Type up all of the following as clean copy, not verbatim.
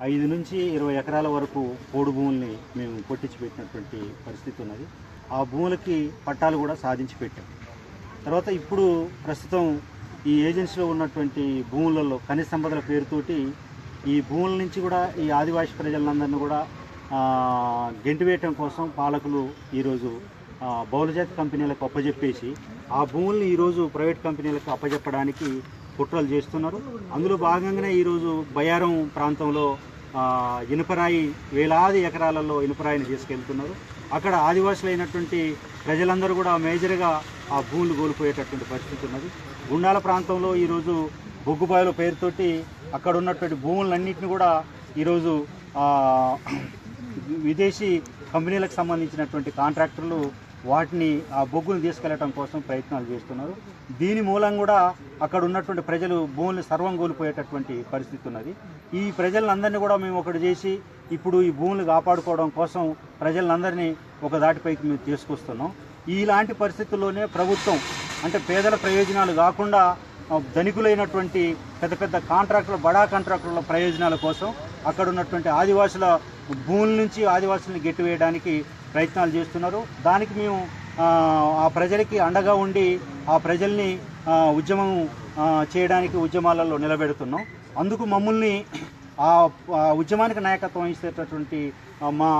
5 నుంచి 20 ఎకరాల వరకు పోడు భూముల్ని మేము కొట్టించి పెట్టినటువంటి పరిస్థితి ఉన్నది. ఆ భూములకి పట్టాలు కూడా సాధించి పెట్టాం. తర్వాత ఇప్పుడు ప్రస్తుతం ఈ ఏజెన్సీలో ఉన్నటువంటి భూములలో ఖనిజ సంపదల పేరుతోటి ఈ భూముల నుంచి కూడా ఈ ఆదివాసీ ప్రజలందరినీ కూడా గెంటివేయటం కోసం పాలకులు ఈరోజు బహుళజాతి కంపెనీలకు అప్పజెప్పేసి ఆ భూముల్ని ఈరోజు ప్రైవేట్ కంపెనీలకు అప్పజెప్పడానికి కుట్రలు చేస్తున్నారు. అందులో భాగంగానే ఈరోజు బయ్యారం ప్రాంతంలో ఇనుపరాయి వేలాది ఎకరాలలో ఇనుపరాయిని తీసుకెళ్తున్నారు. అక్కడ ఆదివాసులైనటువంటి ప్రజలందరూ కూడా మేజర్గా ఆ భూములు కోల్పోయేటటువంటి పరిస్థితి ఉన్నది. గుండాల ప్రాంతంలో ఈరోజు బొగ్గుబాయిల పేరుతోటి అక్కడ ఉన్నటువంటి భూములన్నింటినీ కూడా ఈరోజు విదేశీ కంపెనీలకు సంబంధించినటువంటి కాంట్రాక్టర్లు వాటిని ఆ బొగ్గును తీసుకెళ్లడం కోసం ప్రయత్నాలు చేస్తున్నారు. దీని మూలం కూడా అక్కడ ఉన్నటువంటి ప్రజలు భూములు సర్వం కోల్పోయేటటువంటి పరిస్థితి ఉన్నది. ఈ ప్రజలందరినీ కూడా మేము ఒకటి చేసి ఇప్పుడు ఈ భూములు కాపాడుకోవడం కోసం ప్రజలందరినీ ఒక దాటిపైకి మేము తీసుకొస్తున్నాం. ఇలాంటి పరిస్థితుల్లోనే ప్రభుత్వం అంటే పేదల ప్రయోజనాలు కాకుండా ధనికులైనటువంటి పెద్ద పెద్ద కాంట్రాక్టులు బడా కాంట్రాక్టుల ప్రయోజనాల కోసం అక్కడ ఉన్నటువంటి ఆదివాసుల భూముల నుంచి ఆదివాసులను గెట్టివేయడానికి ప్రయత్నాలు చేస్తున్నారు. దానికి మేము ఆ ప్రజలకి అండగా ఉండి ఆ ప్రజల్ని ఉద్యమం చేయడానికి ఉద్యమాలలో నిలబెడుతున్నాం. అందుకు మమ్మల్ని ఆ ఉద్యమానికి నాయకత్వం వహించేటటువంటి మా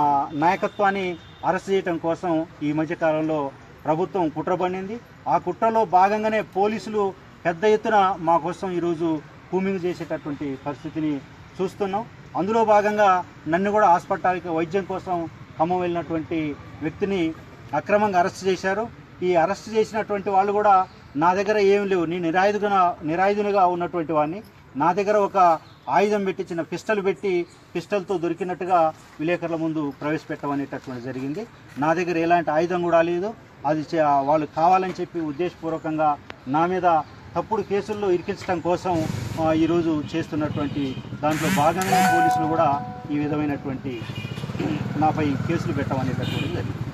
నాయకత్వాన్ని అరెస్ట్ చేయడం కోసం ఈ మధ్యకాలంలో ప్రభుత్వం కుట్ర పన్నింది. ఆ కుట్రలో భాగంగానే పోలీసులు పెద్ద ఎత్తున మా కోసం ఈరోజు కూమింగ్ చేసేటటువంటి పరిస్థితిని చూస్తున్నాం. అందులో భాగంగా నన్ను కూడా హాస్పిటల్కి వైద్యం కోసం ఖమ్మం వెళ్ళినటువంటి వ్యక్తిని అక్రమంగా అరెస్ట్ చేశారు. ఈ అరెస్ట్ చేసినటువంటి వాళ్ళు కూడా నా దగ్గర ఏం లేవు, నేను నిరాయుధునిగా ఉన్నటువంటి వాడిని. నా దగ్గర ఒక ఆయుధం పెట్టి చిన్న పిస్టల్ పెట్టి పిస్టల్తో దొరికినట్టుగా విలేకరుల ముందు ప్రవేశపెట్టమనేటటువంటి జరిగింది. నా దగ్గర ఎలాంటి ఆయుధం కూడా లేదు. అది వాళ్ళు కావాలని చెప్పి ఉద్దేశపూర్వకంగా నా మీద తప్పుడు కేసుల్లో ఇరికించడం కోసం ఈరోజు చేస్తున్నటువంటి దాంట్లో భాగంగా పోలీసులు కూడా ఈ విధమైనటువంటి నాపై కేసులు పెట్టమనేటటువంటి జరిగింది.